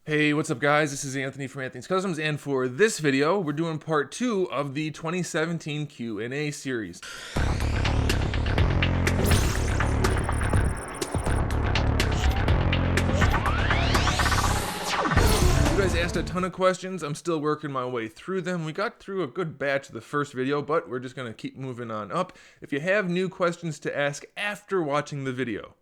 Hey, what's up guys? This is Anthony from AnthonysCustoms, and for this video, we're doing part 2 of the 2017 Q&A series. You guys asked a ton of questions. I'm still working my way through them. We got through a good batch of the first video, but we're just going to keep moving on up. If you have new questions to ask after watching the video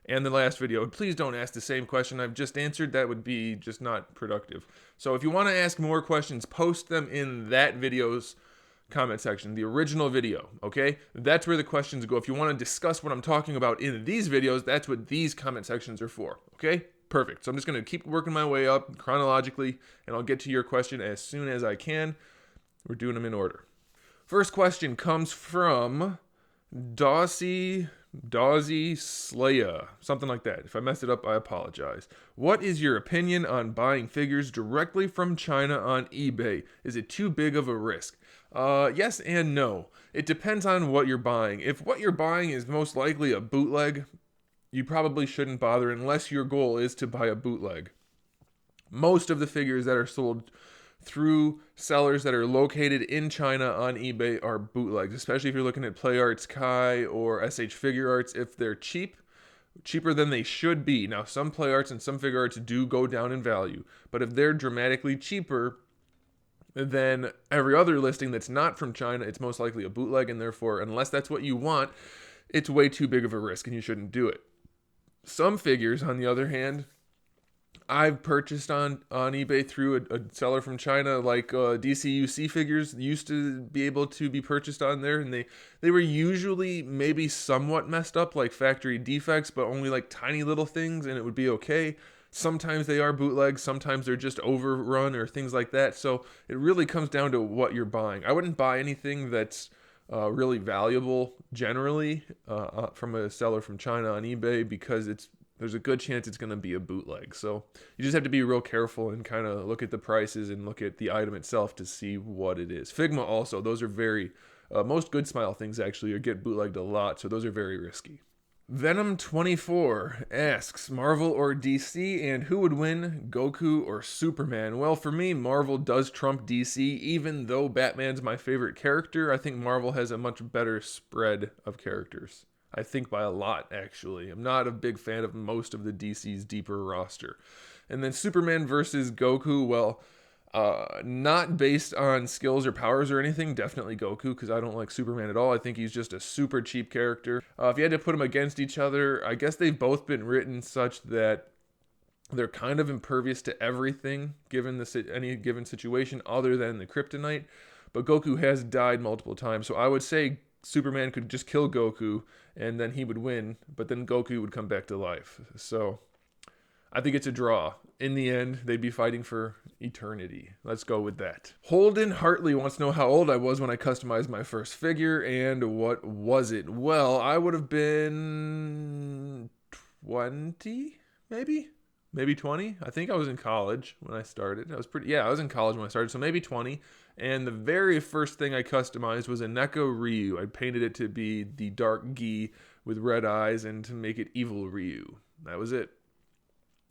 and the last video, please don't ask the same question I've just answered. That would be just not productive. So if you want to ask more questions, post them in that video's comment section, the original video, okay? That's where the questions go. If you want to discuss what I'm talking about in these videos, that's what these comment sections are for, okay? Perfect. So I'm just going to keep working my way up chronologically, and I'll get to your question as soon as I can. We're doing them in order. First question comes from Dawsey Slaya, something like that. If I messed it up, I apologize. What is your opinion on buying figures directly from China on eBay? Is it too big of a risk? Yes and no. It depends on what you're buying. If what you're buying is most likely a bootleg, you probably shouldn't bother unless your goal is to buy a bootleg. Most of the figures that are sold through sellers that are located in China on eBay are bootlegs, especially if you're looking at Play Arts Kai or SH Figure Arts. If they're cheaper than they should be. Now, some Play Arts and some Figure Arts do go down in value, but if they're dramatically cheaper than every other listing that's not from China, it's most likely a bootleg, and therefore, unless that's what you want, it's way too big of a risk and you shouldn't do it. Some figures, on the other hand, I've purchased on eBay through a seller from China, like DCUC figures used to be able to be purchased on there, and they were usually maybe somewhat messed up, like factory defects, but only like tiny little things, and it would be okay. Sometimes they are bootlegs, sometimes they're just overrun or things like that, so it really comes down to what you're buying. I wouldn't buy anything that's really valuable generally from a seller from China on eBay because there's a good chance it's going to be a bootleg. So you just have to be real careful and kind of look at the prices and look at the item itself to see what it is. Figma also, those are very, most Good Smile things actually get bootlegged a lot, so those are very risky. Venom24 asks, Marvel or DC, and who would win, Goku or Superman? Well, for me, Marvel does trump DC, even though Batman's my favorite character. I think Marvel has a much better spread of characters. I think by a lot, actually. I'm not a big fan of most of the DC's deeper roster. And then Superman versus Goku, well, not based on skills or powers or anything, definitely Goku, because I don't like Superman at all. I think he's just a super cheap character. If you had to put them against each other, I guess they've both been written such that they're kind of impervious to everything, given any given situation, other than the kryptonite. But Goku has died multiple times, so I would say Superman could just kill Goku, and then he would win, but then Goku would come back to life. So I think it's a draw. In the end, they'd be fighting for eternity. Let's go with that. Holden Hartley wants to know how old I was when I customized my first figure, and what was it? Well, I would have been 20, maybe? Maybe 20. I think I was in college when I started. I was in college when I started, so maybe 20. And the very first thing I customized was a Neko Ryu. I painted it to be the dark gi with red eyes and to make it evil Ryu. That was it.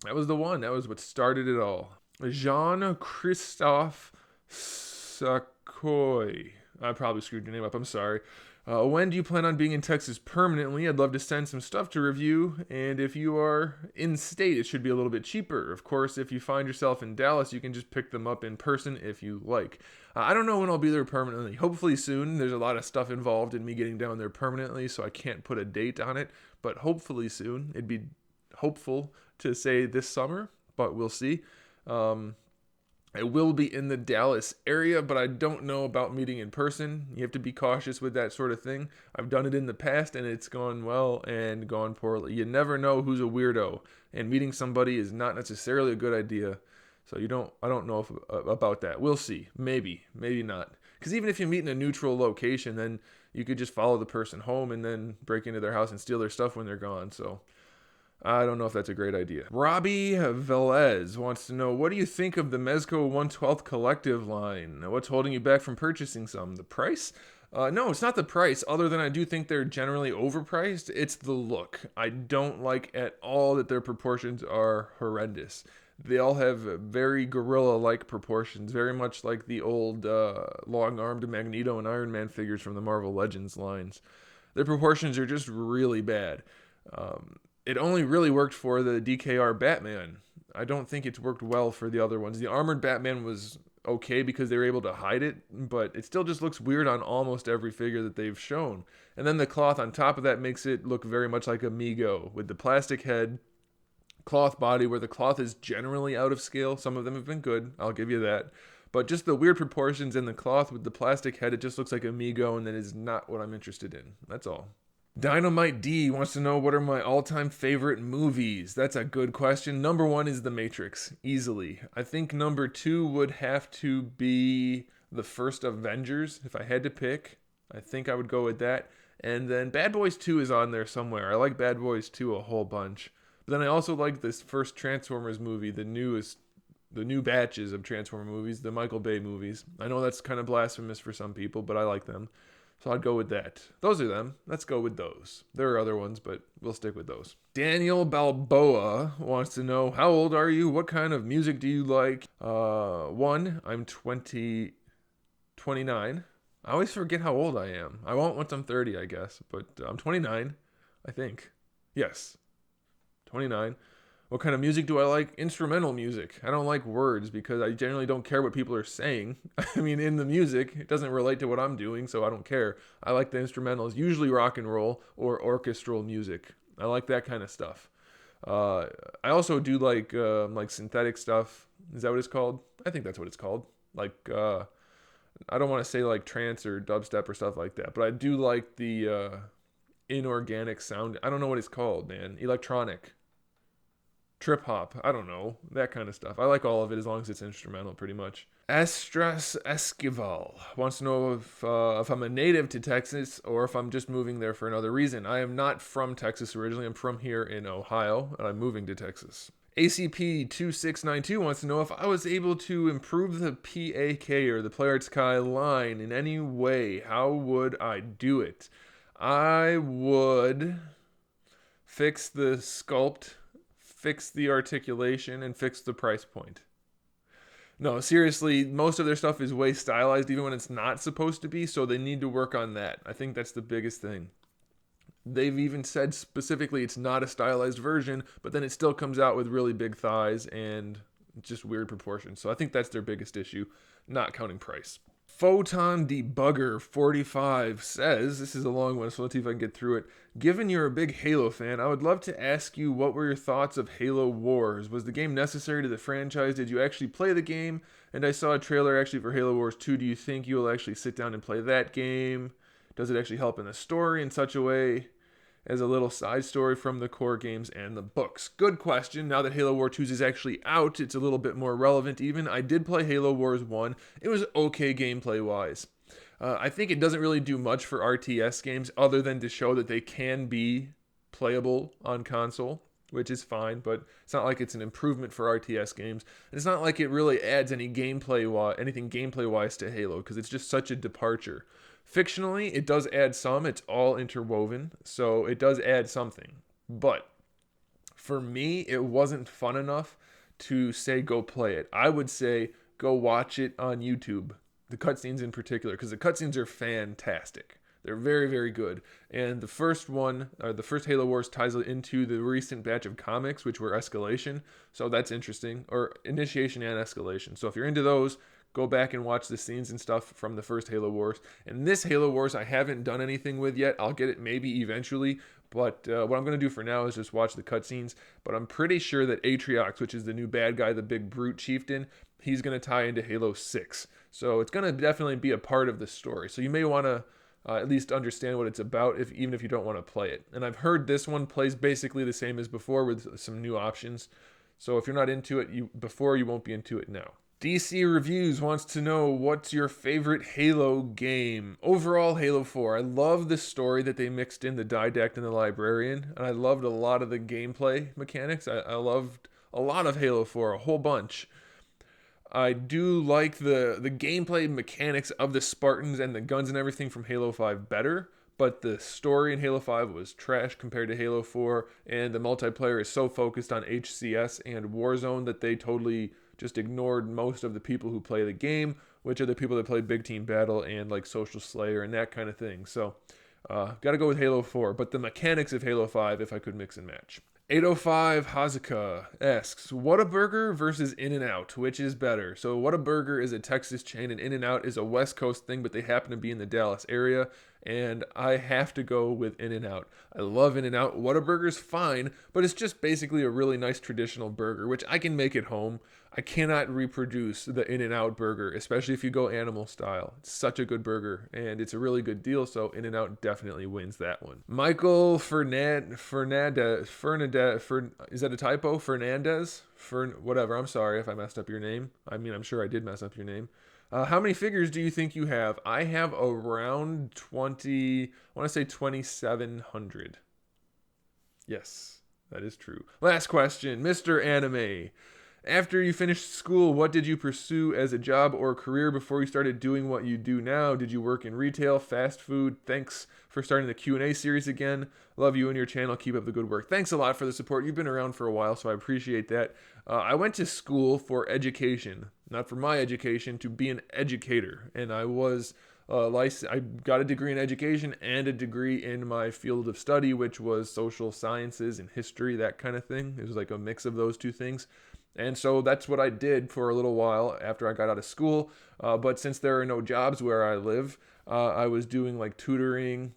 That was the one. That was what started it all. Jean-Christophe Sakoy. I probably screwed your name up. I'm sorry. When do you plan on being in Texas permanently? I'd love to send some stuff to review. And if you are in state, it should be a little bit cheaper. Of course, if you find yourself in Dallas, you can just pick them up in person if you like. I don't know when I'll be there permanently. Hopefully soon. There's a lot of stuff involved in me getting down there permanently, so I can't put a date on it. But hopefully soon. It'd be hopeful to say this summer, but we'll see. I will be in the Dallas area, but I don't know about meeting in person. You have to be cautious with that sort of thing. I've done it in the past, and it's gone well and gone poorly. You never know who's a weirdo, and meeting somebody is not necessarily a good idea. So I don't know about that. We'll see. Maybe not. Because even if you meet in a neutral location, then you could just follow the person home and then break into their house and steal their stuff when they're gone. So I don't know if that's a great idea. Robbie Velez wants to know, what do you think of the Mezco 1/12 collective line? What's holding you back from purchasing some? The price? No, it's not the price, other than I do think they're generally overpriced. It's the look. I don't like at all that their proportions are horrendous. They all have very gorilla-like proportions, very much like the old long-armed Magneto and Iron Man figures from the Marvel Legends lines. Their proportions are just really bad. It only really worked for the DKR Batman. I don't think it's worked well for the other ones. The armored Batman was okay because they were able to hide it, but it still just looks weird on almost every figure that they've shown. And then the cloth on top of that makes it look very much like a Mego with the plastic head, cloth body, where the cloth is generally out of scale. Some of them have been good, I'll give you that. But just the weird proportions in the cloth with the plastic head, it just looks like a Mego, and that is not what I'm interested in. That's all. Dynamite D wants to know what are my all-time favorite movies. That's a good question. Number 1 is The Matrix, easily. I think number 2 would have to be the first Avengers, if I had to pick. I think I would go with that. And then Bad Boys 2 is on there somewhere. I like Bad Boys 2 a whole bunch. But then I also like this first Transformers movie, the new batches of Transformer movies, the Michael Bay movies. I know that's kind of blasphemous for some people, but I like them. So I'd go with that. Those are them. Let's go with those. There are other ones, but we'll stick with those. Daniel Balboa wants to know, how old are you? What kind of music do you like? 1, I'm 29. I always forget how old I am. I won't once I'm 30, I guess. But I'm 29, I think. Yes, 29. What kind of music do I like? Instrumental music. I don't like words because I generally don't care what people are saying. I mean, in the music, it doesn't relate to what I'm doing, so I don't care. I like the instrumentals, usually rock and roll or orchestral music. I like that kind of stuff. I also do like synthetic stuff. Is that what it's called? I think that's what it's called. I don't want to say like trance or dubstep or stuff like that, but I do like the inorganic sound. I don't know what it's called, man. Electronic. Trip hop, I don't know, that kind of stuff. I like all of it as long as it's instrumental, pretty much. Estras Esquivel wants to know if I'm a native to Texas or if I'm just moving there for another reason. I am not from Texas originally. I'm from here in Ohio, and I'm moving to Texas. ACP2692 wants to know if I was able to improve the PAK or the Play Arts Kai line in any way. How would I do it? I would fix the sculpt, fix the articulation, and fix the price point. No, seriously, most of their stuff is way stylized even when it's not supposed to be, so they need to work on that. I think that's the biggest thing. They've even said specifically it's not a stylized version, but then it still comes out with really big thighs and just weird proportions. So I think that's their biggest issue, not counting price. Photon Debugger 45 says, this is a long one, so let's see if I can get through it. Given you're a big Halo fan, I would love to ask you what were your thoughts of Halo Wars? Was the game necessary to the franchise? Did you actually play the game? And I saw a trailer actually for Halo Wars 2. Do you think you will actually sit down and play that game? Does it actually help in the story in such a way as a little side story from the core games and the books? Good question. Now that Halo Wars 2 is actually out, it's a little bit more relevant even. I did play Halo Wars 1. It was okay gameplay-wise. I think it doesn't really do much for RTS games other than to show that they can be playable on console, which is fine, but it's not like it's an improvement for RTS games. And it's not like it really adds anything gameplay-wise to Halo, because it's just such a departure. Fictionally, it does add some. It's all interwoven, so it does add something. But for me, it wasn't fun enough to say go play it. I would say go watch it on YouTube. The cutscenes in particular, because the cutscenes are fantastic. They're very, very good. And the first one, the first Halo Wars ties into the recent batch of comics, which were Escalation. So that's interesting. Or Initiation and Escalation. So if you're into those, go back and watch the scenes and stuff from the first Halo Wars. And this Halo Wars I haven't done anything with yet. I'll get it maybe eventually. But what I'm going to do for now is just watch the cutscenes. But I'm pretty sure that Atriox, which is the new bad guy, the big brute chieftain, he's going to tie into Halo 6. So it's going to definitely be a part of the story. So you may want to at least understand what it's about, even if you don't want to play it. And I've heard this one plays basically the same as before with some new options. So if you're not into it you won't be into it now. DC Reviews wants to know, what's your favorite Halo game? Overall, Halo 4. I love the story that they mixed in the Didact and the Librarian, and I loved a lot of the gameplay mechanics. I loved a lot of Halo 4, a whole bunch. I do like the gameplay mechanics of the Spartans and the guns and everything from Halo 5 better, but the story in Halo 5 was trash compared to Halo 4, and the multiplayer is so focused on HCS and Warzone that they totally just ignored most of the people who play the game, which are the people that play Big Team Battle and like Social Slayer and that kind of thing. So, gotta go with Halo 4, but the mechanics of Halo 5 if I could mix and match. 805 Hazuka asks, Whataburger versus InNOut, which is better? So Whataburger is a Texas chain and InNOut is a West Coast thing, but they happen to be in the Dallas area, and I have to go with InNOut. I love InNOut. Whataburger's fine, but it's just basically a really nice traditional burger, which I can make at home. I cannot reproduce the InNOut burger, especially if you go animal style. It's such a good burger, and it's a really good deal, so InNOut definitely wins that one. Michael Fernandez, is that a typo? Fernandez? Whatever, I'm sorry if I messed up your name. I mean, I'm sure I did mess up your name. How many figures do you think you have? I have around 20, I want to say 2,700. Yes, that is true. Last question, Mr. Anime. After you finished school, what did you pursue as a job or career before you started doing what you do now? Did you work in retail, fast food? Thanks for starting the Q&A series again. Love you and your channel. Keep up the good work. Thanks a lot for the support. You've been around for a while, so I appreciate that. I went to school for education, not for my education, to be an educator. And I was I got a degree in education and a degree in my field of study, which was social sciences and history, that kind of thing. It was like a mix of those two things. And so that's what I did for a little while after I got out of school. But since there are no jobs where I live, I was doing like tutoring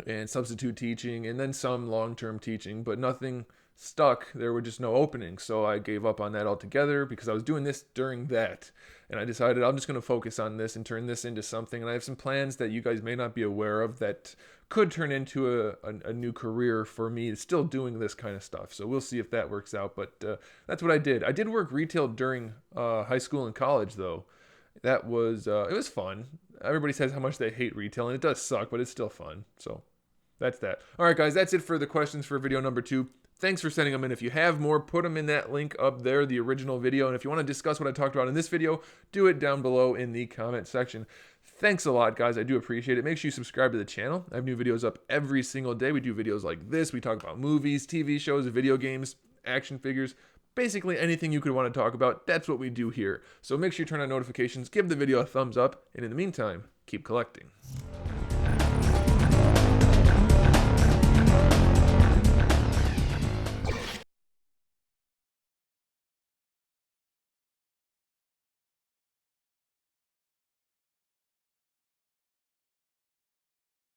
and substitute teaching and then some long-term teaching, but nothing stuck. There were just no openings. So I gave up on that altogether because I was doing this during that. And I decided I'm just going to focus on this and turn this into something. And I have some plans that you guys may not be aware of that could turn into a new career for me, still doing this kind of stuff. So we'll see if that works out. But that's what I did. I did work retail during high school and college, though. That was, it was fun. Everybody says how much they hate retail, and it does suck, but it's still fun. So that's that. All right, guys, that's it for the questions for video number 2. Thanks for sending them in. If you have more, put them in that link up there, the original video. And if you want to discuss what I talked about in this video, do it down below in the comment section. Thanks a lot, guys. I do appreciate it. Make sure you subscribe to the channel. I have new videos up every single day. We do videos like this. We talk about movies, TV shows, video games, action figures, basically anything you could want to talk about. That's what we do here. So make sure you turn on notifications, give the video a thumbs up, and in the meantime, keep collecting.